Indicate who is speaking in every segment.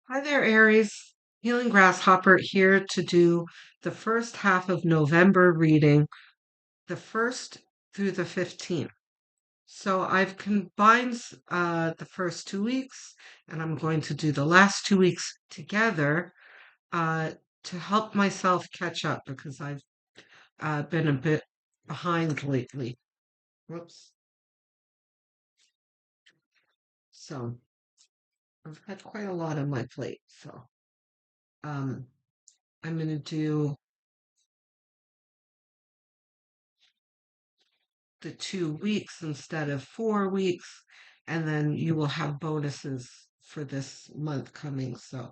Speaker 1: Hi there, Aries. Healing Grasshopper here to do the first half of November reading, the 1st through the 15th. So I've combined the first 2 weeks, and I'm going to do the last 2 weeks together uh, to help myself catch up because I've been a bit behind lately. Whoops. So I've had quite a lot on my plate. So um, I'm going to do the 2 weeks instead of 4 weeks, and then you will have bonuses for this month coming, so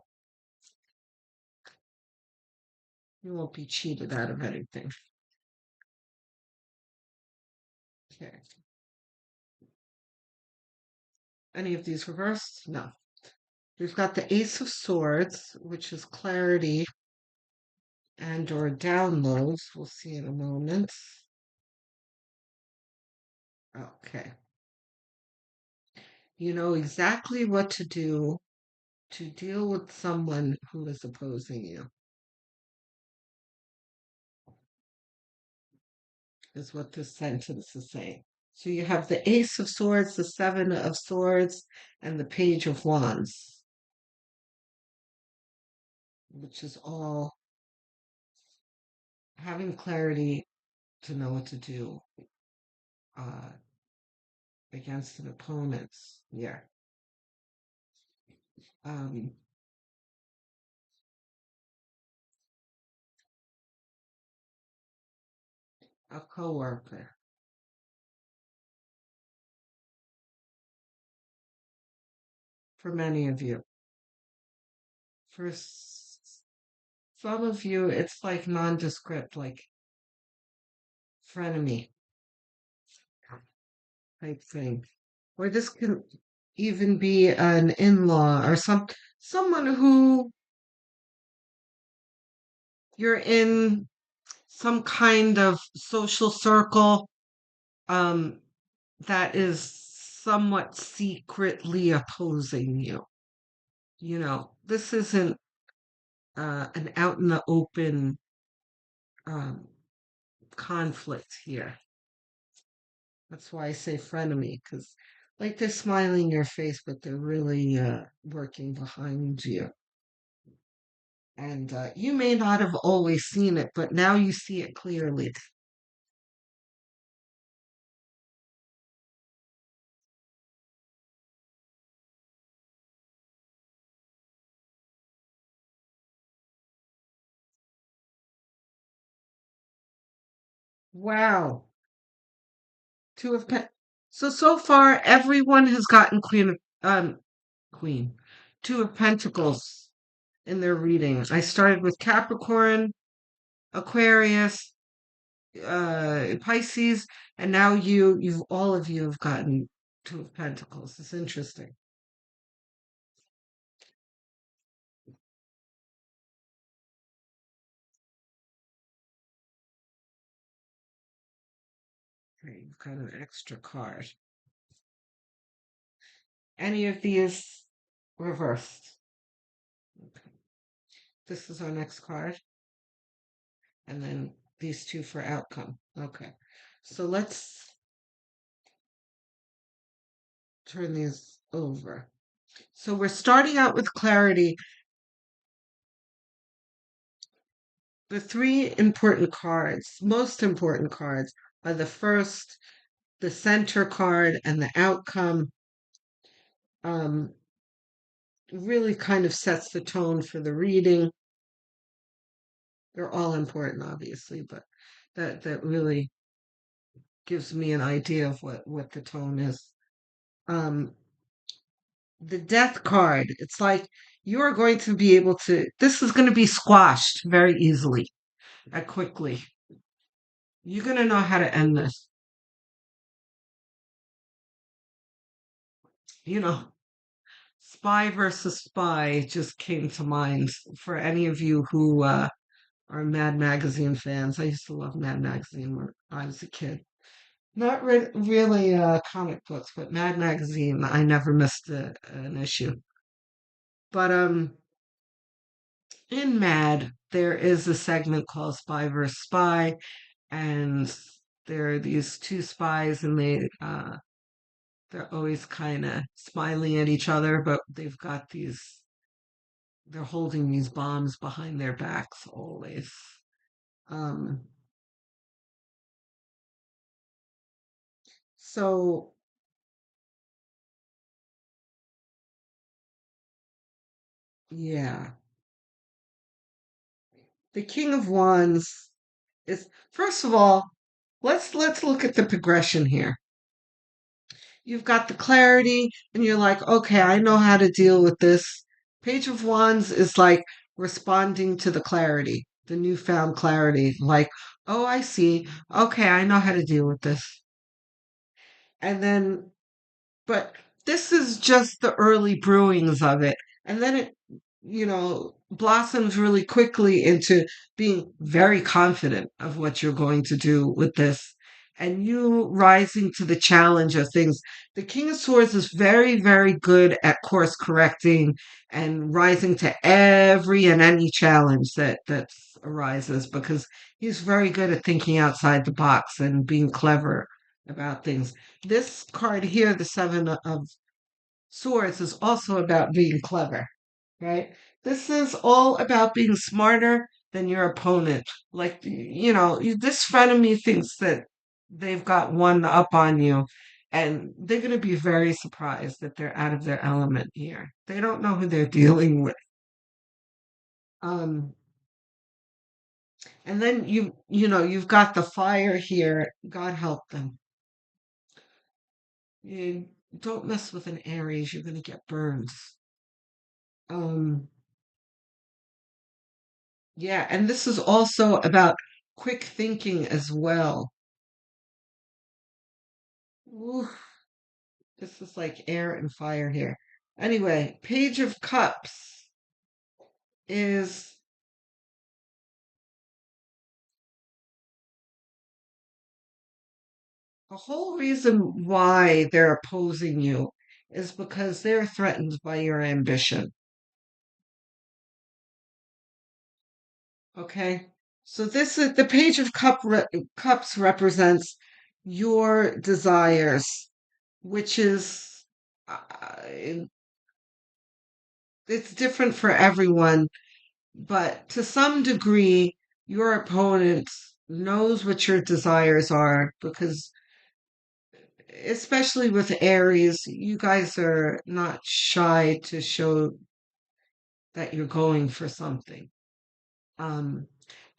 Speaker 1: you won't be cheated out of anything. Okay. Any of these reversed? No. We've got the Ace of Swords, which is clarity and or downloads. We'll see in a moment. Okay. You know exactly what to do to deal with someone who is opposing you, is what this sentence is saying. So you have the Ace of Swords, the Seven of Swords, and the Page of Wands, which is all having clarity to know what to do uh, against an opponent. Yeah. Um, a coworker for many of you. For some of you, it's like nondescript, like frenemy type thing. Or this can even be an in-law or someone who you're in some kind of social circle um, that is somewhat secretly opposing you. You know, this isn't an out in the open um, conflict here. That's why I say frenemy, because like they're smiling in your face, but they're really working behind you. And you may not have always seen it, but now you see it clearly. Wow. Two of Pen. So far, everyone has gotten Queen, Two of Pentacles in their reading. I started with Capricorn, Aquarius, Pisces, and now you've all of you have gotten Two of Pentacles. It's interesting. Okay, you've got an extra card. Any of these reversed? Okay. This is our next card, and then these two for outcome. Okay, so let's turn these over. So we're starting out with clarity. The three important cards, most important cards, are the first, the center card, and the outcome. Um, really kind of sets the tone for the reading. They're all important, obviously, but that really gives me an idea of what the tone is. Um, the death card, it's like you're going to be able to, this is going to be squashed very easily and quickly. You're going to know how to end this. You know, Spy versus Spy just came to mind for any of you who are Mad Magazine fans. I used to love Mad Magazine when I was a kid. Not really comic books, but Mad Magazine. I never missed an issue. But In Mad, there is a segment called Spy versus Spy, and there are these two spies, and they're always kind of smiling at each other, but they're holding these bombs behind their backs always. Um, so yeah, the King of Wands is first of all, let's look at the progression here. You've got the clarity, and you're like, okay, I know how to deal with this. Page of Wands is like responding to the clarity, the newfound clarity, like, oh, I see. Okay, I know how to deal with this. And then but this is just the early brewings of it. And then it, blossoms really quickly into being very confident of what you're going to do with this and you rising to the challenge of things. The King of Swords is very, very good at course correcting and rising to every and any challenge that arises because he's very good at thinking outside the box and being clever about things. This card here, the Seven of Swords, is also about being clever, right? This is all about being smarter than your opponent. Like, this frenemy thinks that they've got one up on you, and they're going to be very surprised that they're out of their element here. They don't know who they're dealing with. Um, and then you've got the fire here. God help them. You don't mess with an Aries, you're going to get burns. Um, yeah, and this is also about quick thinking as well. Ooh, this is like air and fire here. Anyway, Page of Cups is the whole reason why they're opposing you is because they're threatened by your ambition. Okay? So this is the Page of Cups represents your desires, which is it's different for everyone, but to some degree, your opponent knows what your desires are because, especially with Aries, you guys are not shy to show that you're going for something. Um,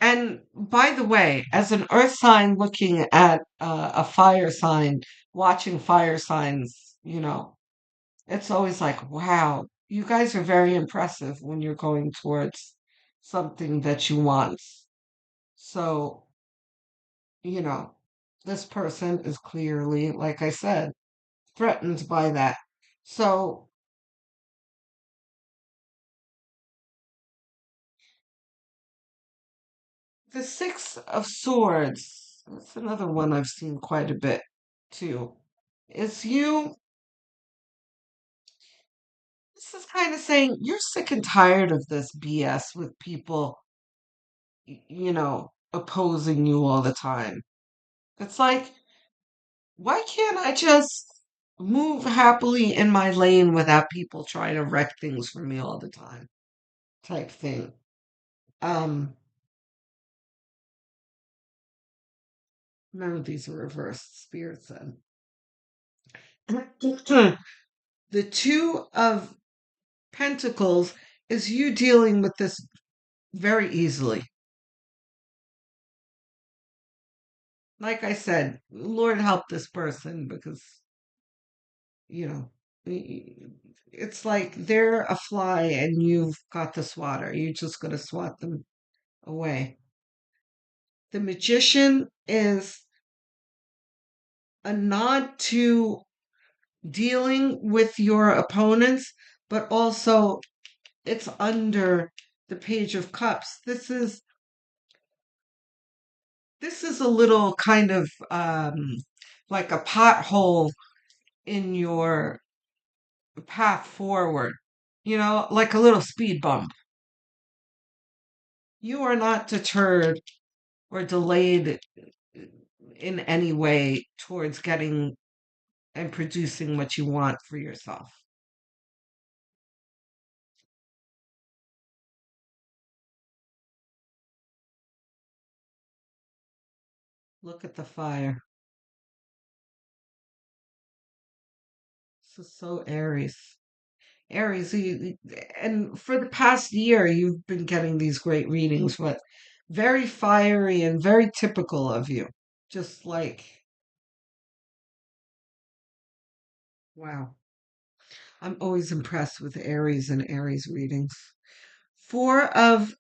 Speaker 1: and by the way, as an earth sign looking at a fire sign, watching fire signs, it's always like, wow, you guys are very impressive when you're going towards something that you want. So, you know, this person is clearly, like I said, threatened by that. So, the Six of Swords, that's another one I've seen quite a bit too. Is this is kind of saying you're sick and tired of this BS with people, opposing you all the time. It's like, why can't I just move happily in my lane without people trying to wreck things for me all the time? Type thing. Um, None of these are reversed spirits then. The Two of Pentacles is you dealing with this very easily. Like I said, Lord help this person because, you know, it's like they're a fly and you've got the swatter. You're just going to swat them away. The Magician is a nod to dealing with your opponents, but also it's under the Page of Cups. This is a little kind of like a pothole in your path forward, like a little speed bump. You are not deterred or delayed in any way towards getting and producing what you want for yourself. Look at the fire. This is so Aries. Aries, and for the past year, you've been getting these great readings, but very fiery and very typical of you. Just like, wow. I'm always impressed with Aries and Aries readings. Four of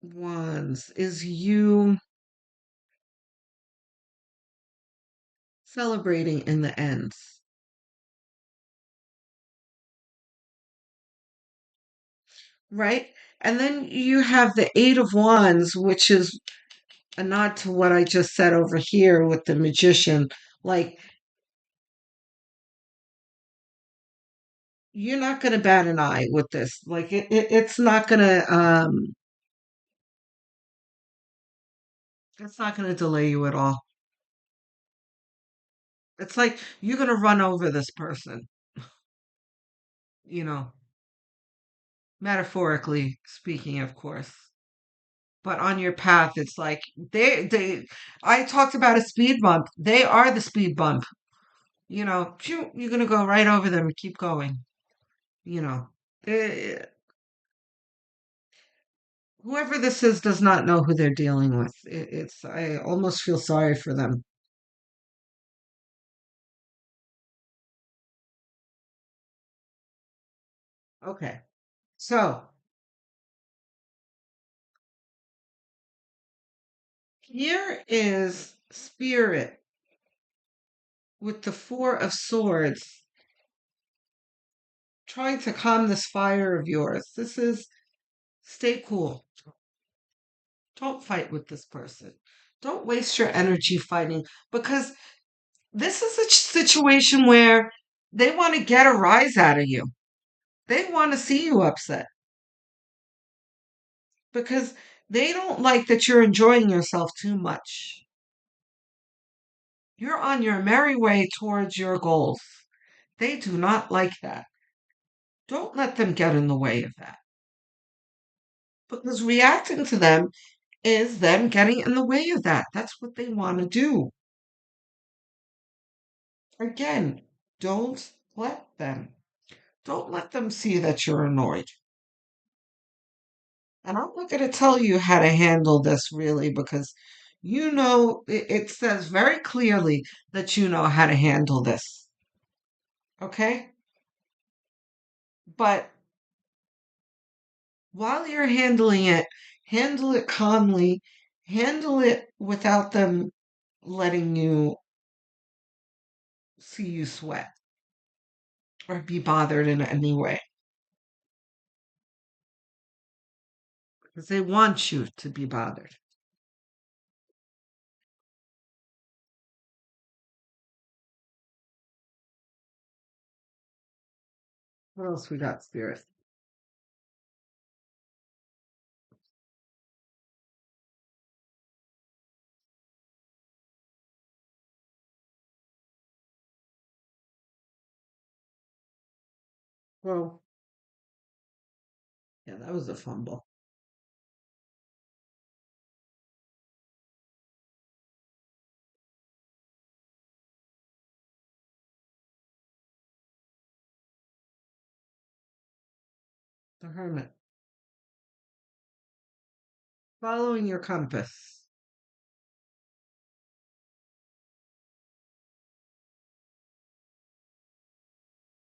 Speaker 1: Wands is you celebrating in the ends, right? And then you have the Eight of Wands, which is a nod to what I just said over here with the magician. Like, you're not going to bat an eye with this. Like, it's not going to delay you at all. It's like you're going to run over this person, you know, metaphorically speaking, of course. But on your path, it's like I talked about a speed bump. They are the speed bump. You know, phew, you're going to go right over them and keep going, you know. Eh, Whoever this is does not know who they're dealing with. I almost feel sorry for them. Okay. So, here is Spirit with the Four of Swords trying to calm this fire of yours. This is stay cool. Don't fight with this person. Don't waste your energy fighting because this is a situation where they want to get a rise out of you. They want to see you upset because they don't like that you're enjoying yourself too much. You're on your merry way towards your goals. They do not like that. Don't let them get in the way of that because reacting to them is them getting in the way of that. That's what they want to do. Again, don't let them. Don't let them see that you're annoyed. And I'm not going to tell you how to handle this really because you know it says very clearly that you know how to handle this. Okay? But while you're handling it, handle it calmly, handle it without them letting you see you sweat or be bothered in any way because they want you to be bothered. What else we got, Spirit? Well, yeah, that was a fumble. The Hermit. Following your compass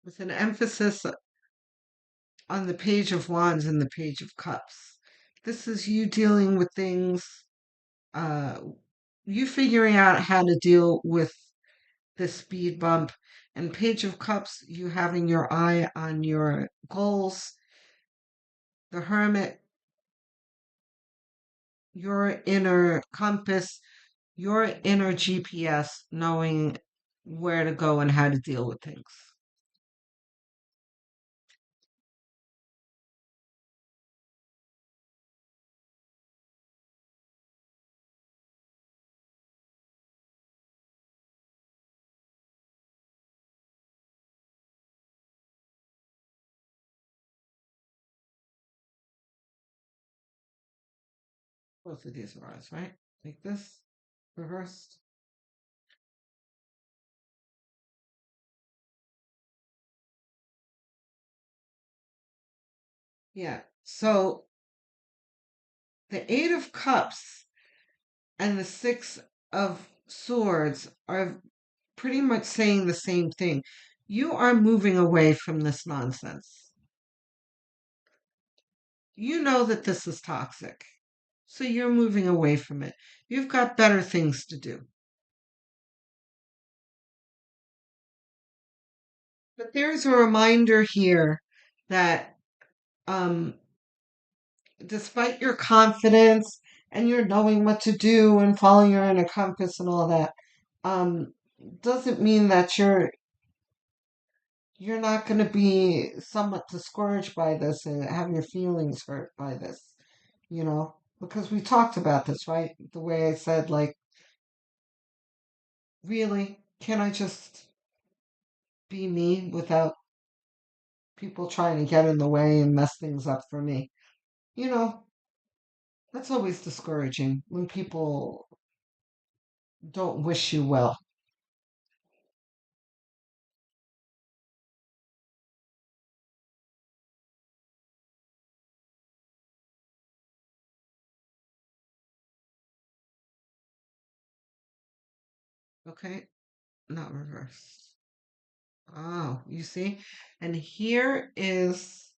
Speaker 1: with an emphasis on the Page of Wands and the Page of Cups. This is you dealing with things, uh, you figuring out how to deal with the speed bump, and Page of Cups, you having your eye on your goals. The Hermit, your inner compass, your inner GPS, knowing where to go and how to deal with things. Both of these are ours, right? Like this, reversed. Yeah. So the Eight of Cups and the Six of Swords are pretty much saying the same thing. You are moving away from this nonsense. You know that this is toxic. So you're moving away from it. You've got better things to do. But there's a reminder here that um, despite your confidence and your knowing what to do and following your inner compass and all that, um, doesn't mean that you're not going to be somewhat discouraged by this and have your feelings hurt by this, you know, because we talked about this, right? The way I said, like, really, can I just be me without people trying to get in the way and mess things up for me? You know, that's always discouraging when people don't wish you well. Okay, not reverse. Oh, you see? And here is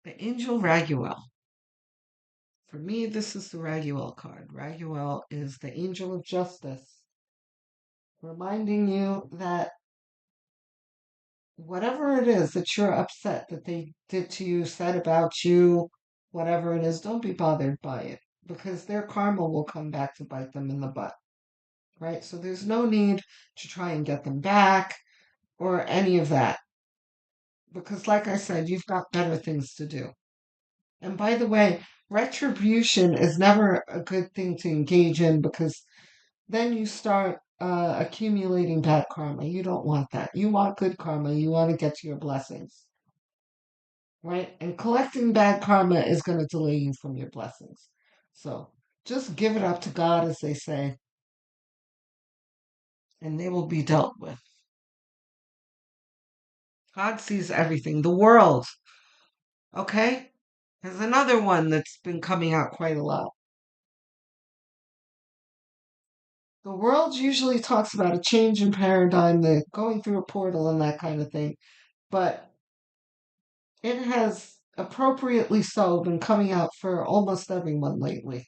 Speaker 1: the Angel Raguel. For me, this is the Raguel card. Raguel is the Angel of Justice, reminding you that whatever it is that you're upset that they did to you, said about you, whatever it is, don't be bothered by it because their karma will come back to bite them in the butt, right? So there's no need to try and get them back or any of that because, like I said, you've got better things to do. And by the way, retribution is never a good thing to engage in because then you start accumulating bad karma. You don't want that. You want good karma. You want to get to your blessings, right? And collecting bad karma is going to delay you from your blessings. So just give it up to God, as they say, and they will be dealt with. God sees everything. The world, okay? There's another one that's been coming out quite a lot. The world usually talks about a change in paradigm, the going through a portal and that kind of thing, but it has appropriately so been coming out for almost everyone lately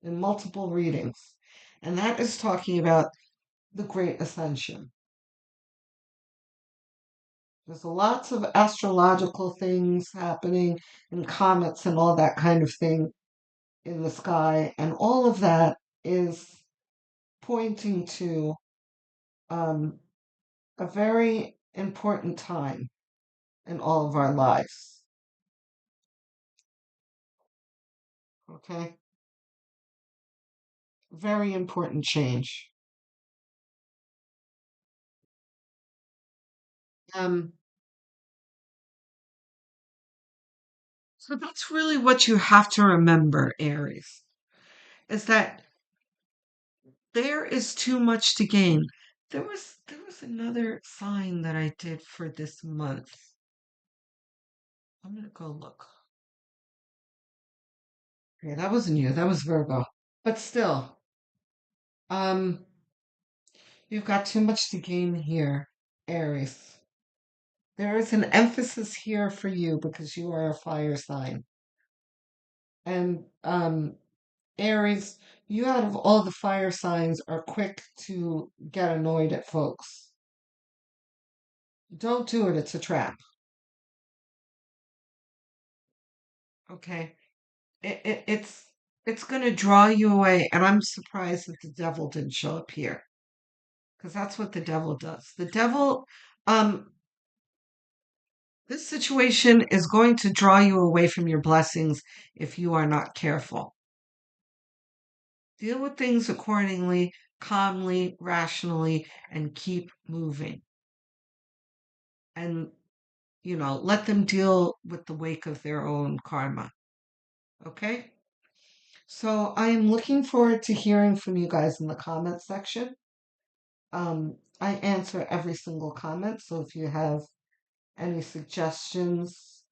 Speaker 1: in multiple readings. And that is talking about the Great Ascension. There's lots of astrological things happening and comets and all that kind of thing in the sky, and all of that is pointing to um, a very important time in all of our lives. Okay? Very important change. Um, so that's really what you have to remember, Aries, is that there is too much to gain. There was another sign that I did for this month. I'm gonna go look. Okay, that wasn't you, that was Virgo. But still, um, you've got too much to gain here, Aries. There is an emphasis here for you because you are a fire sign. And Aries, you out of all the fire signs are quick to get annoyed at folks. Don't do it, it's a trap. Okay? It's gonna draw you away, and I'm surprised that the devil didn't show up here. Because that's what the devil does. The devil, um, this situation is going to draw you away from your blessings if you are not careful. Deal with things accordingly, calmly, rationally, and keep moving. And, let them deal with the wake of their own karma. Okay? So I am looking forward to hearing from you guys in the comment section. I answer every single comment, so if you have any suggestions,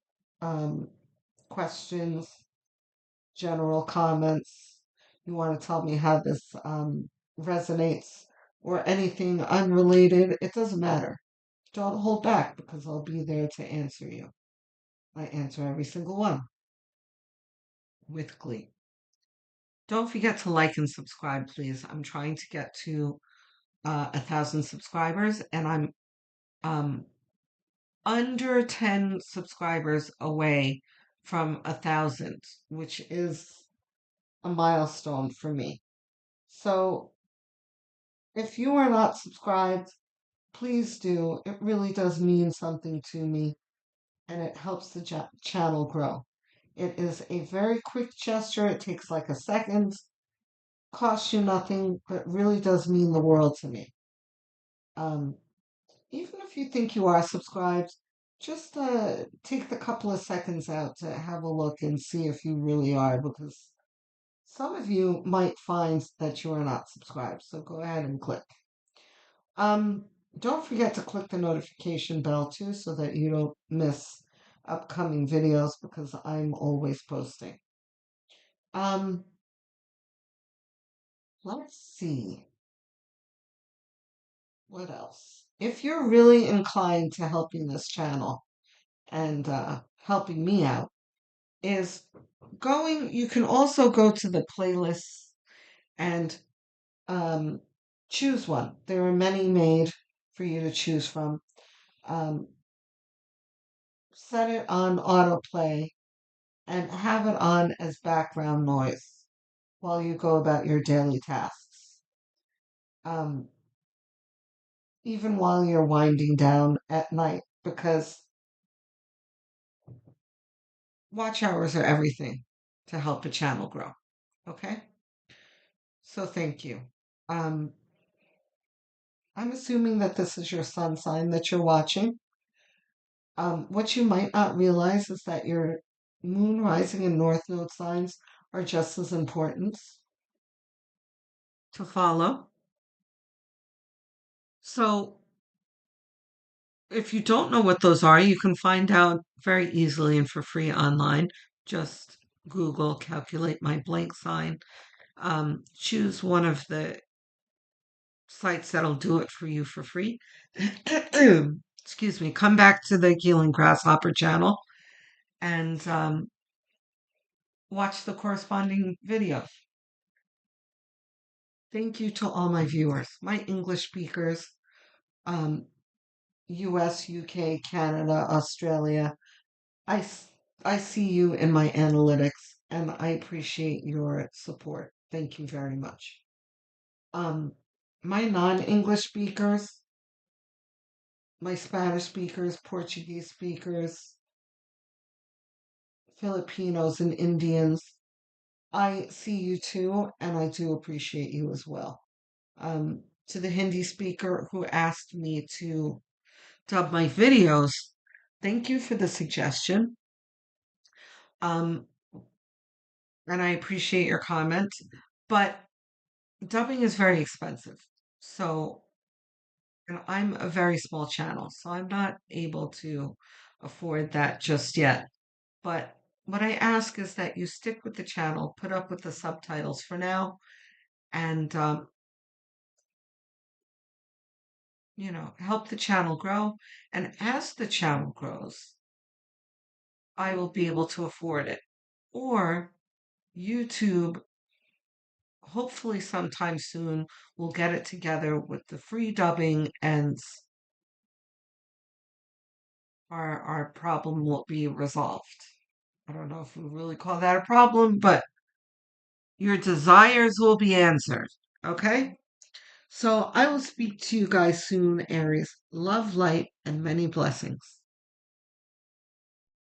Speaker 1: um, questions, general comments, you want to tell me how this resonates, or anything unrelated, it doesn't matter. Don't hold back because I'll be there to answer you. I answer every single one with glee. Don't forget to like and subscribe, please. I'm trying to get to 1,000 subscribers, and I'm um, under 10 subscribers away from 1,000, which is a milestone for me. So if you are not subscribed, please do. It really does mean something to me, and it helps the channel grow. It is a very quick gesture. It takes like a second, costs you nothing, but really does mean the world to me. Um, Even if you think you are subscribed, just take the couple of seconds out to have a look and see if you really are, because some of you might find that you are not subscribed. So go ahead and click. Um, don't forget to click the notification bell too, so that you don't miss upcoming videos, because I'm always posting. Um, let's see. What else? If you're really inclined to helping this channel and helping me out, is you can also go to the playlists and um, choose one. There are many made for you to choose from. Um, Set it on autoplay and have it on as background noise while you go about your daily tasks. Um, Even while you're winding down at night, because watch hours are everything to help a channel grow. Okay? So thank you. Um, I'm assuming that this is your sun sign that you're watching. What you might not realize is that your moon, rising, and north node signs are just as important to follow. So if you don't know what those are, you can find out very easily and for free online. Just Google, calculate my blank sign. Choose one of the sites that'll do it for you for free. Excuse me. Come back to the Healing Grasshopper channel and watch the corresponding video. Thank you to all my viewers, my English speakers, um, US, UK, Canada, Australia. I see you in my analytics, and I appreciate your support. Thank you very much. Um, my non-English speakers, my Spanish speakers, Portuguese speakers, Filipinos, and Indians, I see you too, and I do appreciate you as well. To the Hindi speaker who asked me to dub my videos, thank you for the suggestion. Um, and I appreciate your comment, but dubbing is very expensive. So, and I'm a very small channel, so I'm not able to afford that just yet. But what I ask is that you stick with the channel, put up with the subtitles for now, and help the channel grow. And as the channel grows, I will be able to afford it. Or YouTube, hopefully sometime soon, will get it together with the free dubbing, and our problem will be resolved. I don't know if we really call that a problem, but your desires will be answered. Okay? So I will speak to you guys soon, Aries. Love, light, and many blessings.